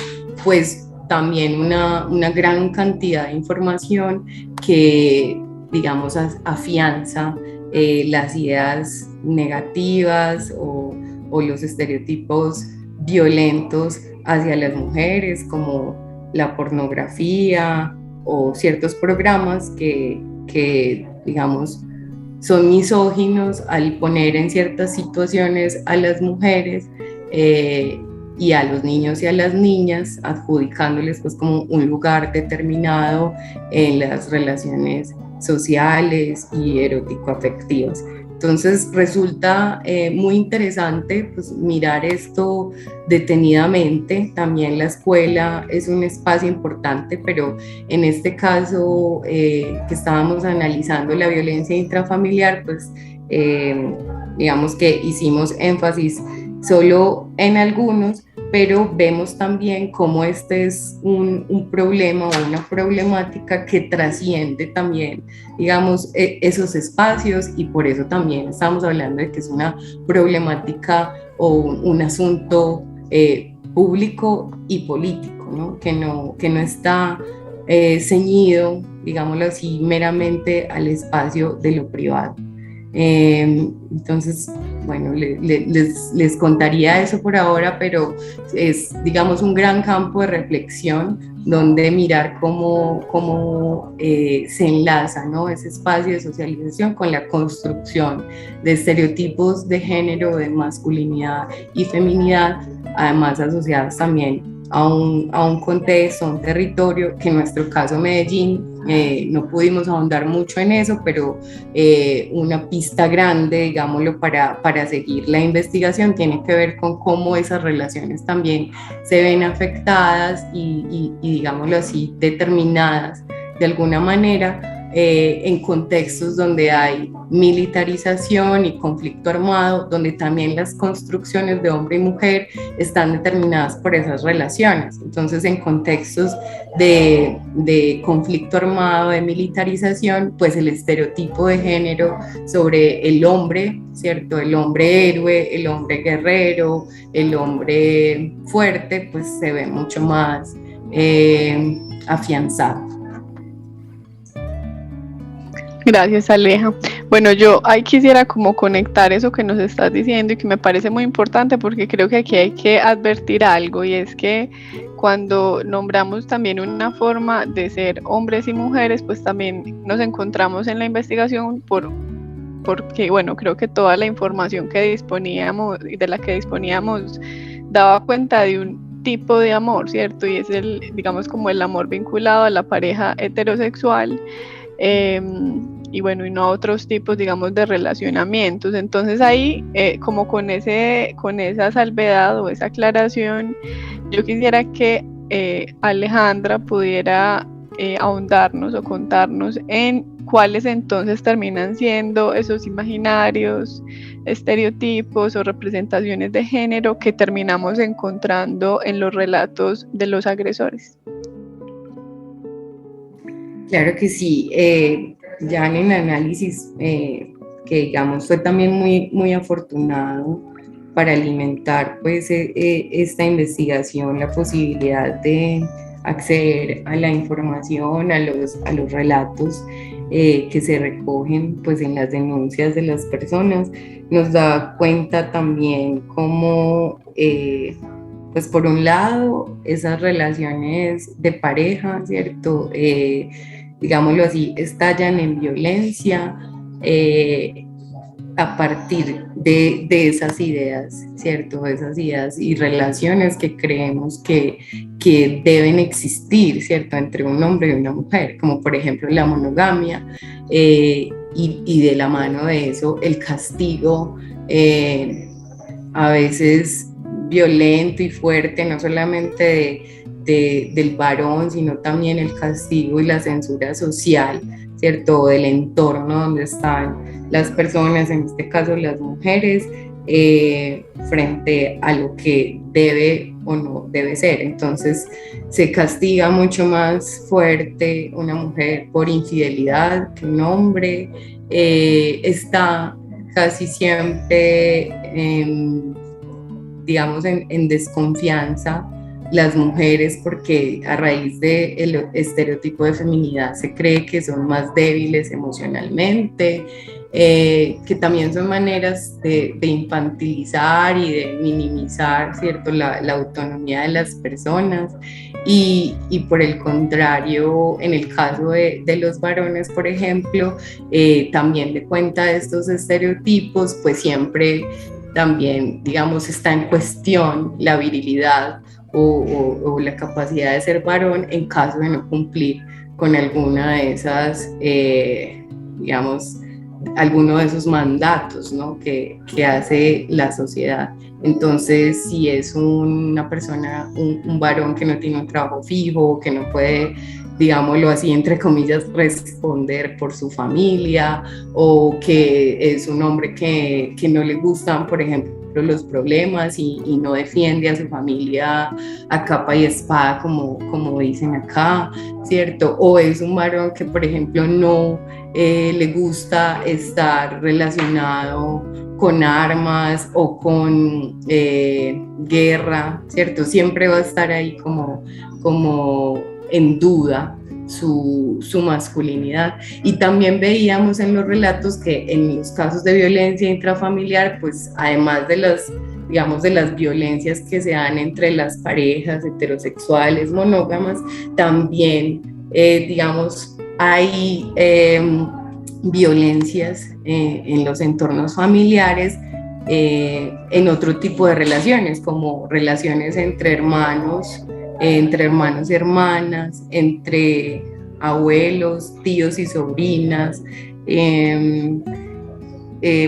pues también una gran cantidad de información que, digamos, afianza las ideas negativas o los estereotipos violentos hacia las mujeres, como la pornografía o ciertos programas que digamos, son misóginos al poner en ciertas situaciones a las mujeres y a los niños y a las niñas, adjudicándoles pues como un lugar determinado en las relaciones sociales y erótico-afectivas. Entonces resulta muy interesante pues, mirar esto detenidamente. También la escuela es un espacio importante, pero en este caso que estábamos analizando la violencia intrafamiliar, pues digamos que hicimos énfasis solo en algunos, pero vemos también cómo este es un problema o una problemática que trasciende también, digamos, esos espacios, y por eso también estamos hablando de que es una problemática o un asunto público y político, ¿no? Que no está ceñido, digámoslo así, meramente al espacio de lo privado. Entonces, bueno, les contaría eso por ahora, pero es, digamos, un gran campo de reflexión donde mirar cómo se enlaza, ¿no?, ese espacio de socialización con la construcción de estereotipos de género, de masculinidad y feminidad, además asociados también a un contexto, a un territorio, que en nuestro caso Medellín no pudimos ahondar mucho en eso, pero una pista grande, digámoslo, para seguir la investigación tiene que ver con cómo esas relaciones también se ven afectadas y digámoslo así, determinadas de alguna manera en contextos donde hay militarización y conflicto armado, donde también las construcciones de hombre y mujer están determinadas por esas relaciones. Entonces, en contextos de conflicto armado, de militarización, pues el estereotipo de género sobre el hombre, ¿cierto? El hombre héroe, el hombre guerrero, el hombre fuerte, pues se ve mucho más afianzado. Gracias, Aleja. Bueno, yo ahí quisiera como conectar eso que nos estás diciendo y que me parece muy importante porque creo que aquí hay que advertir algo, y es que cuando nombramos también una forma de ser hombres y mujeres, pues también nos encontramos en la investigación porque, bueno, creo que toda la información que disponíamos y de la que disponíamos daba cuenta de un tipo de amor, ¿cierto? Y es digamos, como el amor vinculado a la pareja heterosexual. Y bueno, y no a otros tipos, digamos, de relacionamientos. Entonces ahí, como con esa salvedad o esa aclaración, yo quisiera que Alejandra pudiera ahondarnos o contarnos en cuáles entonces terminan siendo esos imaginarios, estereotipos o representaciones de género que terminamos encontrando en los relatos de los agresores. Claro que sí, ya en el análisis que digamos fue también muy afortunado para alimentar pues esta investigación, la posibilidad de acceder a la información, a los relatos que se recogen pues en las denuncias de las personas, nos da cuenta también cómo pues por un lado esas relaciones de pareja, ¿cierto? Digámoslo así, estallan en violencia a partir de esas ideas, ¿cierto? Esas ideas y relaciones que creemos que deben existir, ¿cierto? Entre un hombre y una mujer, como por ejemplo la monogamia, y de la mano de eso el castigo, a veces violento y fuerte, no solamente del varón, sino también el castigo y la censura social, ¿cierto? Del entorno donde están las personas, en este caso las mujeres, frente a lo que debe o no debe ser. Entonces se castiga mucho más fuerte una mujer por infidelidad que un hombre. Está casi siempre digamos en desconfianza las mujeres, porque a raíz del estereotipo de feminidad se cree que son más débiles emocionalmente, que también son maneras de infantilizar y de minimizar, ¿cierto? La autonomía de las personas. Y por el contrario, en el caso de los varones, por ejemplo, también de cuenta de estos estereotipos, pues siempre también, digamos, está en cuestión la virilidad o la capacidad de ser varón en caso de no cumplir con alguna de esas, digamos, alguno de esos mandatos, ¿no? que hace la sociedad. Entonces, si es una persona, un varón que no tiene un trabajo fijo, que no puede, digámoslo así, entre comillas, responder por su familia, o que es un hombre que no le gustan, por ejemplo, los problemas y no defiende a su familia a capa y espada, como dicen acá, ¿cierto? O es un varón que, por ejemplo, no le gusta estar relacionado con armas o con guerra, ¿cierto? Siempre va a estar ahí como en duda su masculinidad. Y también veíamos en los relatos que en los casos de violencia intrafamiliar, pues además de las violencias que se dan entre las parejas heterosexuales monógamas, también digamos hay violencias en los entornos familiares, en otro tipo de relaciones, como relaciones entre hermanos y hermanas, entre abuelos, tíos y sobrinas,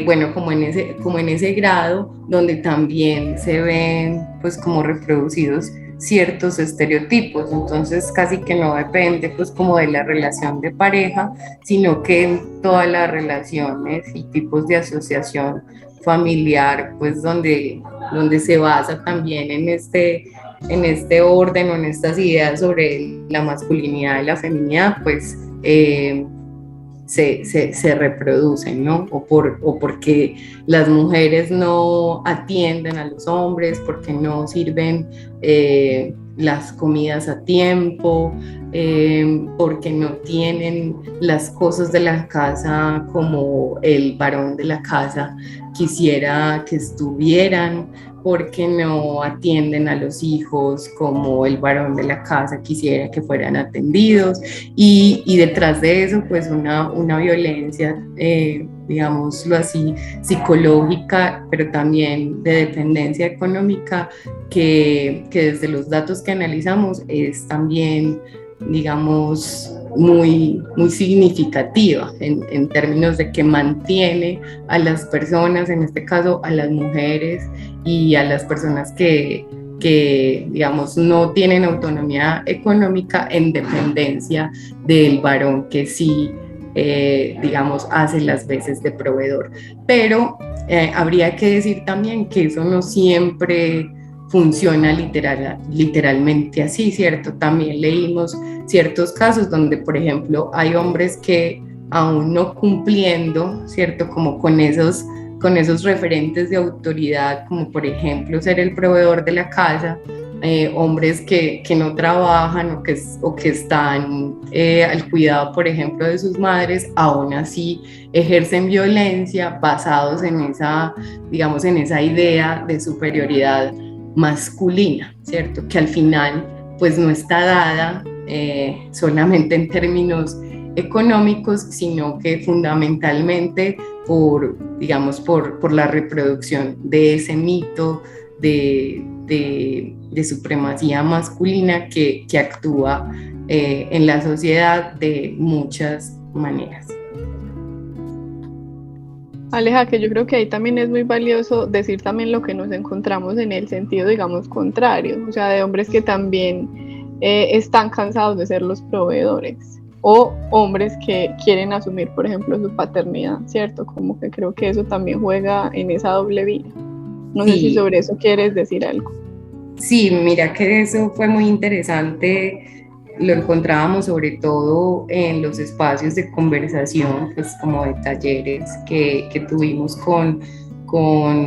bueno, como en ese grado donde también se ven pues como reproducidos ciertos estereotipos. Entonces casi que no depende pues como de la relación de pareja, sino que en todas las relaciones y tipos de asociación familiar, pues donde se basa también en este orden o en estas ideas sobre la masculinidad y la feminidad, pues se reproducen, ¿no? O porque las mujeres no atienden a los hombres, porque no sirven las comidas a tiempo, porque no tienen las cosas de la casa como el varón de la casa quisiera que estuvieran, porque no atienden a los hijos como el varón de la casa quisiera que fueran atendidos, y detrás de eso pues una violencia, digámoslo así, psicológica, pero también de dependencia económica, que desde los datos que analizamos es también, digamos, muy significativa en términos de que mantiene a las personas, en este caso a las mujeres y a las personas que digamos no tienen autonomía económica, en dependencia del varón que sí digamos hace las veces de proveedor. Pero habría que decir también que eso no siempre funciona literalmente así, ¿cierto? También leímos ciertos casos donde, por ejemplo, hay hombres que aún no cumpliendo, ¿cierto? Como con esos referentes de autoridad, como por ejemplo ser el proveedor de la casa, hombres que no trabajan o que están al cuidado, por ejemplo, de sus madres, aún así ejercen violencia basados en esa, digamos, en esa idea de superioridad masculina, ¿cierto? Que al final pues no está dada solamente en términos económicos, sino que fundamentalmente digamos, por la reproducción de ese mito de supremacía masculina que actúa en la sociedad de muchas maneras. Aleja, que yo creo que ahí también es muy valioso decir también lo que nos encontramos en el sentido, digamos, contrario, o sea, de hombres que también están cansados de ser los proveedores, o hombres que quieren asumir, por ejemplo, su paternidad, ¿cierto? Como que creo que eso también juega en esa doble vía. No sé si sobre eso quieres decir algo. Sí, mira que eso fue muy interesante. Lo encontrábamos sobre todo en los espacios de conversación, pues como de talleres que tuvimos con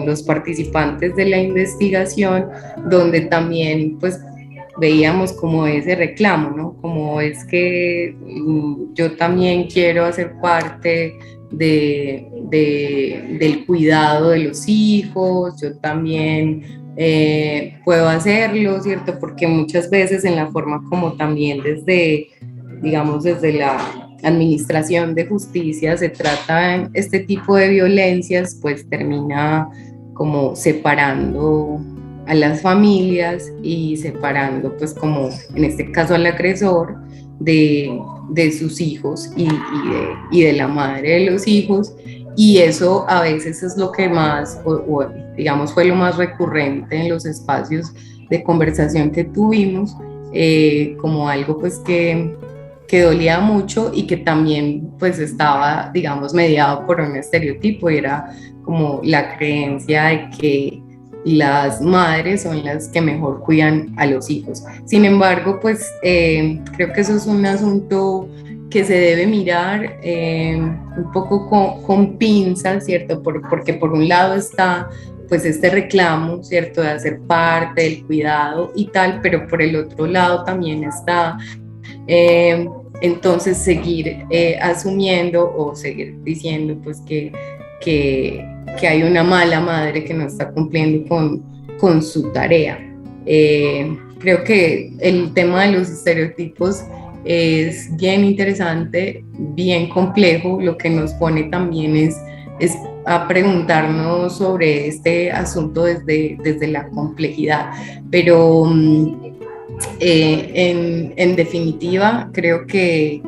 los participantes de la investigación, donde también pues veíamos como ese reclamo, ¿no? Como es que yo también quiero hacer parte del cuidado de los hijos, yo también puedo hacerlo, ¿cierto? Porque muchas veces en la forma como también digamos, desde la administración de justicia se trata este tipo de violencias, pues termina como separando a las familias y separando, pues como en este caso al agresor de sus hijos y de la madre de los hijos, y eso a veces es lo que más, o digamos fue lo más recurrente en los espacios de conversación que tuvimos, como algo pues que dolía mucho y que también pues estaba, digamos, mediado por un estereotipo, y era como la creencia de que las madres son las que mejor cuidan a los hijos. Sin embargo, pues creo que eso es un asunto que se debe mirar un poco con pinzas, ¿cierto? Porque por un lado está pues este reclamo, ¿cierto? De hacer parte del cuidado y tal, pero por el otro lado también está entonces seguir asumiendo o seguir diciendo pues que hay una mala madre que no está cumpliendo con su tarea. Creo que el tema de los estereotipos es bien interesante, bien complejo. Lo que nos pone también es a preguntarnos sobre este asunto desde la complejidad, pero en definitiva creo que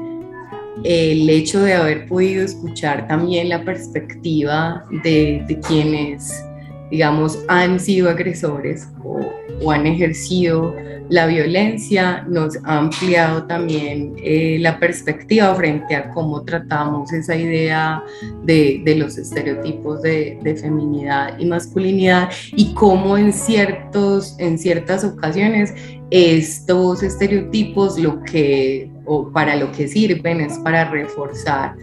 el hecho de haber podido escuchar también la perspectiva de quienes, digamos, han sido agresores o han ejercido la violencia, nos ha ampliado también la perspectiva frente a cómo tratamos esa idea de los estereotipos de feminidad y masculinidad, y cómo en ciertas ocasiones estos estereotipos para lo que sirven es para reforzar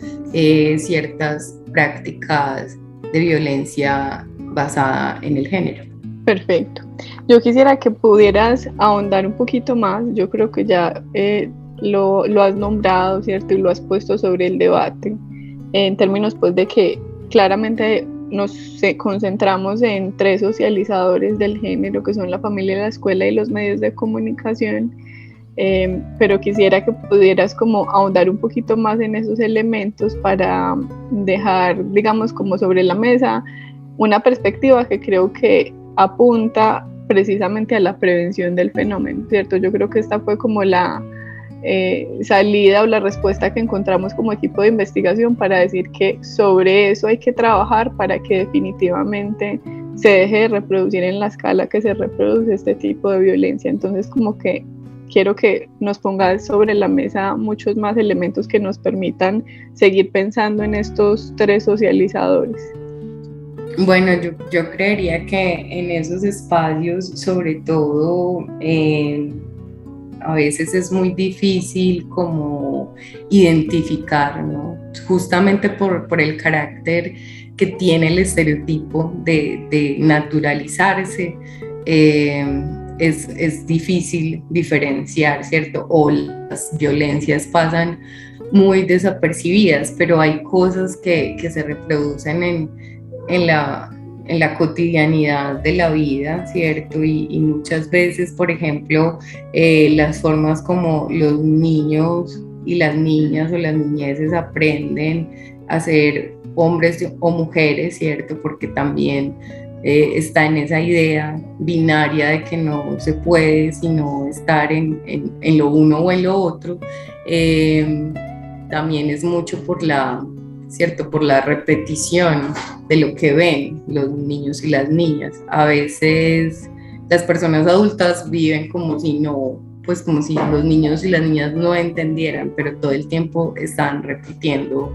ciertas prácticas de violencia basada en el género. Perfecto. Yo quisiera que pudieras ahondar un poquito más. Yo creo que ya lo has nombrado, ¿cierto? Y lo has puesto sobre el debate, en términos pues de que claramente nos concentramos en 3 socializadores del género, que son la familia, la escuela y los medios de comunicación, pero quisiera que pudieras como ahondar un poquito más en esos elementos para dejar, digamos, como sobre la mesa una perspectiva que creo que apunta precisamente a la prevención del fenómeno, ¿cierto? Yo creo que esta fue como la salida o la respuesta que encontramos como equipo de investigación para decir que sobre eso hay que trabajar para que definitivamente se deje de reproducir en la escala que se reproduce este tipo de violencia. Entonces, como que quiero que nos pongas sobre la mesa muchos más elementos que nos permitan seguir pensando en estos 3 socializadores. Bueno, yo creería que en esos espacios, sobre todo, a veces es muy difícil como identificar, ¿no? Justamente por el carácter que tiene el estereotipo de naturalizarse, es difícil diferenciar, ¿cierto? O las violencias pasan muy desapercibidas, pero hay cosas que se reproducen en la cotidianidad de la vida, ¿cierto? Y muchas veces, por ejemplo, las formas como los niños y las niñas o las niñeces aprenden a ser hombres o mujeres, ¿cierto? Porque también está en esa idea binaria de que no se puede sino estar en lo uno o en lo otro. También es mucho por la repetición de lo que ven los niños y las niñas. A veces las personas adultas viven como si los niños y las niñas no entendieran, pero todo el tiempo están repitiendo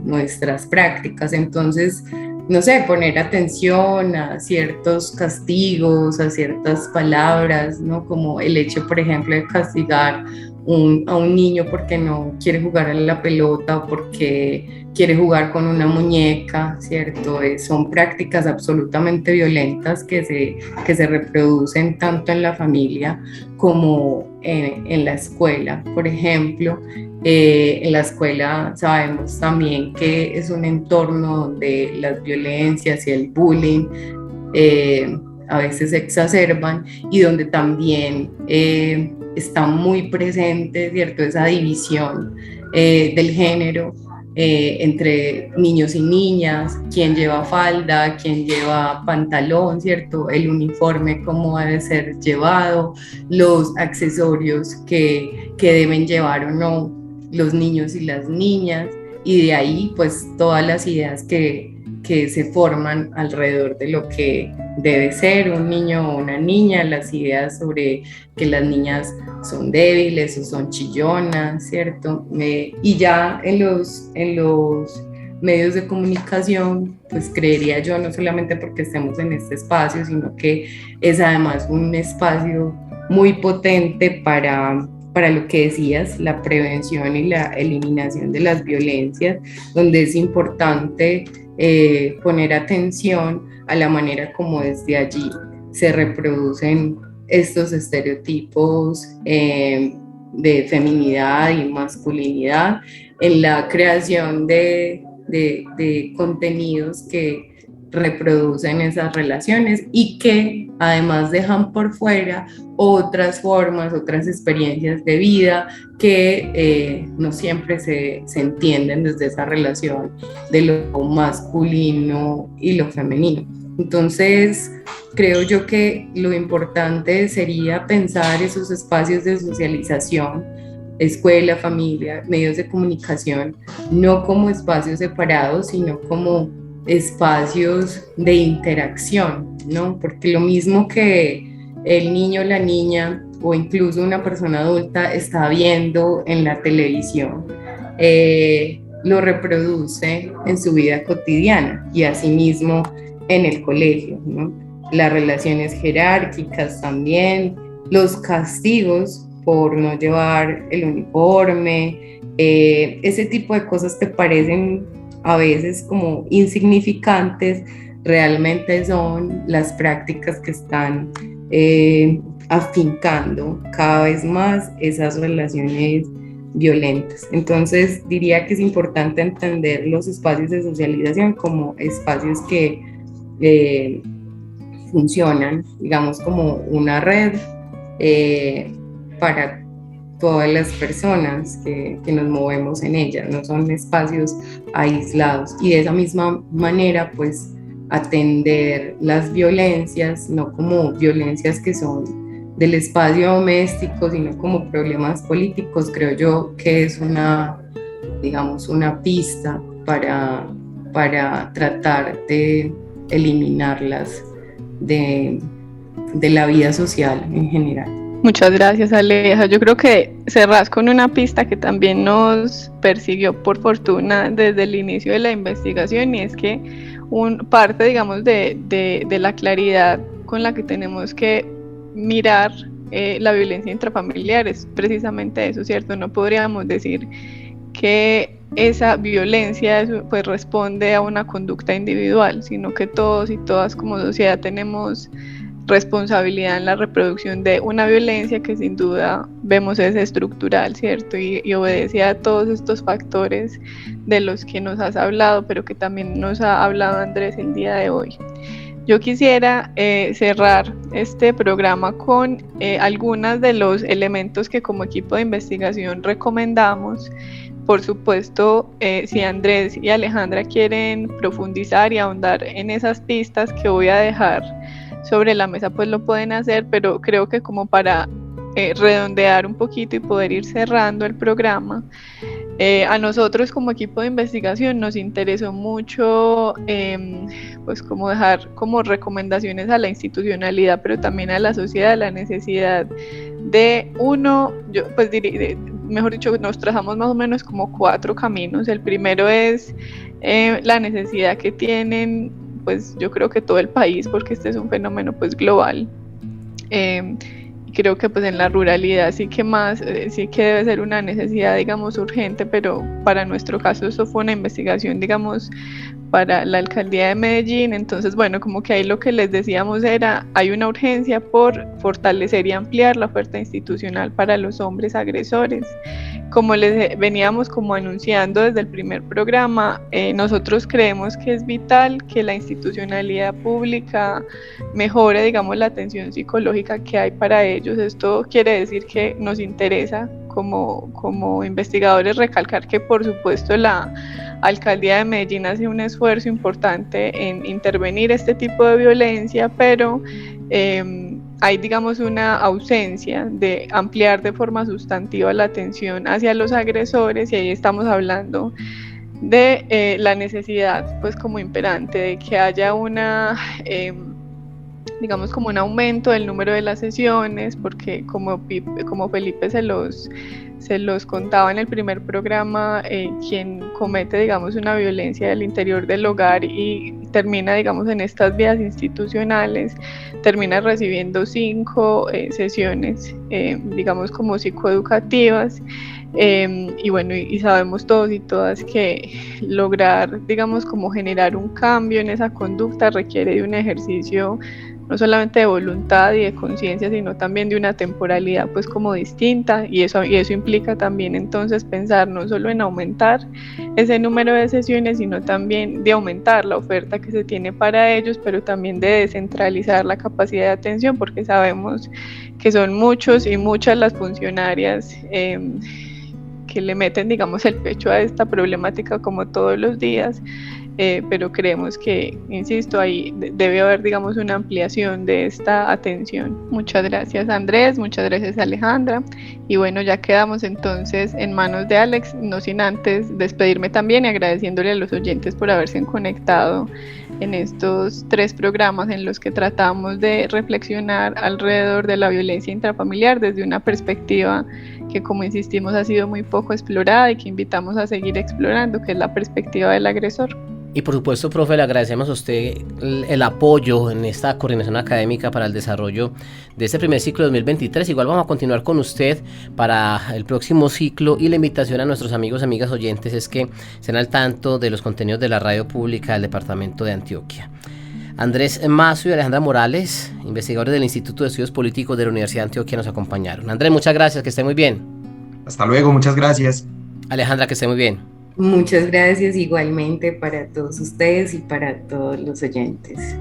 nuestras prácticas. Entonces, no sé, poner atención a ciertos castigos, a ciertas palabras, ¿no? Como el hecho, por ejemplo, de castigar a un niño porque no quiere jugar a la pelota o porque quiere jugar con una muñeca, ¿cierto? Son prácticas absolutamente violentas que se reproducen tanto en la familia como en la escuela. Por ejemplo, en la escuela sabemos también que es un entorno donde las violencias y el bullying a veces se exacerban y donde también está muy presente, ¿cierto? Esa división del género entre niños y niñas, quién lleva falda, quién lleva pantalón, ¿cierto? El uniforme, cómo debe ser llevado, los accesorios que deben llevar o no los niños y las niñas, y de ahí pues todas las ideas que se forman alrededor de lo que debe ser un niño o una niña, las ideas sobre que las niñas son débiles o son chillonas, ¿cierto? Y ya en los medios de comunicación, pues creería yo, no solamente porque estemos en este espacio, sino que es además un espacio muy potente para lo que decías, la prevención y la eliminación de las violencias, donde es importante poner atención a la manera como desde allí se reproducen estos estereotipos de feminidad y masculinidad en la creación de contenidos que reproducen esas relaciones y que además dejan por fuera otras formas, otras experiencias de vida que no siempre se entienden desde esa relación de lo masculino y lo femenino. Entonces, creo yo que lo importante sería pensar esos espacios de socialización escuela, familia, medios de comunicación, no como espacios separados, sino como espacios de interacción, ¿no? Porque lo mismo que el niño, la niña o incluso una persona adulta está viendo en la televisión, lo reproduce en su vida cotidiana y asimismo en el colegio, ¿no? Las relaciones jerárquicas también, los castigos por no llevar el uniforme, ese tipo de cosas que parecen a veces como insignificantes, realmente son las prácticas que están afincando cada vez más esas relaciones violentas. Entonces diría que es importante entender los espacios de socialización como espacios que funcionan, digamos, como una red para todas las personas que nos movemos en ella, no son espacios aislados. Y de esa misma manera, pues, atender las violencias, no como violencias que son del espacio doméstico, sino como problemas políticos, creo yo que es digamos, una pista para tratar de eliminarlas de la vida social en general. Muchas gracias, Aleja. Yo creo que cerrás con una pista que también nos persiguió por fortuna desde el inicio de la investigación, y es que parte, digamos, de la claridad con la que tenemos que mirar la violencia intrafamiliar es precisamente eso, ¿cierto? No podríamos decir que esa violencia pues responde a una conducta individual, sino que todos y todas como sociedad tenemos responsabilidad en la reproducción de una violencia que sin duda vemos es estructural, ¿cierto? Y obedece a todos estos factores de los que nos has hablado, pero que también nos ha hablado Andrés el día de hoy. Yo quisiera cerrar este programa con algunos de los elementos que como equipo de investigación recomendamos. Por supuesto, si Andrés y Alejandra quieren profundizar y ahondar en esas pistas que voy a dejar sobre la mesa, pues lo pueden hacer, pero creo que como para redondear un poquito y poder ir cerrando el programa, a nosotros como equipo de investigación nos interesó mucho pues como dejar como recomendaciones a la institucionalidad, pero también a la sociedad, la necesidad de mejor dicho, nos trazamos más o menos como 4 caminos. El primero es la necesidad que tienen, pues yo creo que todo el país, porque este es un fenómeno pues global. Creo que pues en la ruralidad sí que debe ser una necesidad, digamos, urgente, pero para nuestro caso eso fue una investigación, digamos, para la alcaldía de Medellín. Entonces, bueno, como que ahí lo que les decíamos hay una urgencia por fortalecer y ampliar la oferta institucional para los hombres agresores. Como les veníamos como anunciando desde el primer programa, nosotros creemos que es vital que la institucionalidad pública mejore, digamos, la atención psicológica que hay para ellos. Esto quiere decir que nos interesa como investigadores recalcar que por supuesto la alcaldía de Medellín hace un esfuerzo importante en intervenir este tipo de violencia, pero hay, digamos, una ausencia de ampliar de forma sustantiva la atención hacia los agresores, y ahí estamos hablando de la necesidad, pues como imperante, de que haya digamos como un aumento del número de las sesiones, porque como Felipe se los contaba en el primer programa, quien comete, digamos, una violencia del interior del hogar y termina, digamos, en estas vías institucionales, termina recibiendo 5 sesiones, digamos, como psicoeducativas. Y bueno, y sabemos todos y todas que lograr, digamos, como generar un cambio en esa conducta requiere de un ejercicio no solamente de voluntad y de conciencia, sino también de una temporalidad pues como distinta, y eso implica también entonces pensar no solo en aumentar ese número de sesiones, sino también de aumentar la oferta que se tiene para ellos, pero también de descentralizar la capacidad de atención, porque sabemos que son muchos y muchas las funcionarias que le meten, digamos, el pecho a esta problemática como todos los días, pero creemos que, insisto, ahí debe haber, digamos, una ampliación de esta atención. Muchas gracias, Andrés, muchas gracias, Alejandra, y bueno, ya quedamos entonces en manos de Alex, no sin antes despedirme también y agradeciéndole a los oyentes por haberse conectado en estos 3 programas en los que tratamos de reflexionar alrededor de la violencia intrafamiliar desde una perspectiva que, como insistimos, ha sido muy poco explorada y que invitamos a seguir explorando, que es la perspectiva del agresor. Y por supuesto, profe, le agradecemos a usted el apoyo en esta coordinación académica para el desarrollo de este primer ciclo 2023. Igual vamos a continuar con usted para el próximo ciclo, y la invitación a nuestros amigos, amigas oyentes es que estén al tanto de los contenidos de la radio pública del departamento de Antioquia. Andrés Mazo y Alejandra Morales, investigadores del Instituto de Estudios Políticos de la Universidad de Antioquia, nos acompañaron. Andrés, muchas gracias, que esté muy bien. Hasta luego, muchas gracias. Alejandra, que esté muy bien. Muchas gracias igualmente para todos ustedes y para todos los oyentes.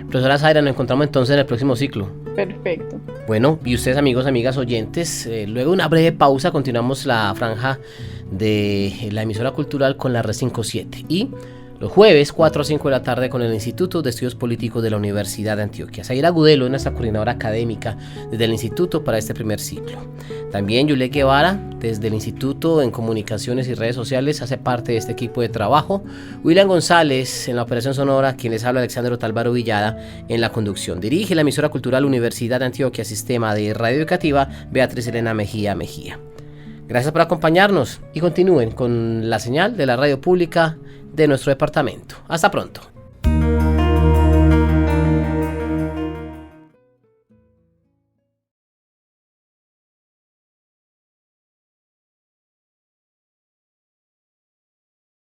Profesora Zaira, nos encontramos entonces en el próximo ciclo. Perfecto. Bueno, y ustedes, amigos, amigas oyentes, luego de una breve pausa continuamos la franja de la emisora cultural con la Red 57 y los jueves 4 a 5 de la tarde con el Instituto de Estudios Políticos de la Universidad de Antioquia. Zaira Gudelo es nuestra coordinadora académica desde el Instituto para este primer ciclo. También Yulet Guevara, desde el Instituto en Comunicaciones y Redes Sociales, hace parte de este equipo de trabajo. William González en la operación sonora, quien les habla, Alexander Otálvaro Villada en la conducción. Dirige la emisora cultural Universidad de Antioquia, Sistema de Radio Educativa, Beatriz Elena Mejía Mejía. Gracias por acompañarnos y continúen con la señal de la radio pública de nuestro departamento. Hasta pronto.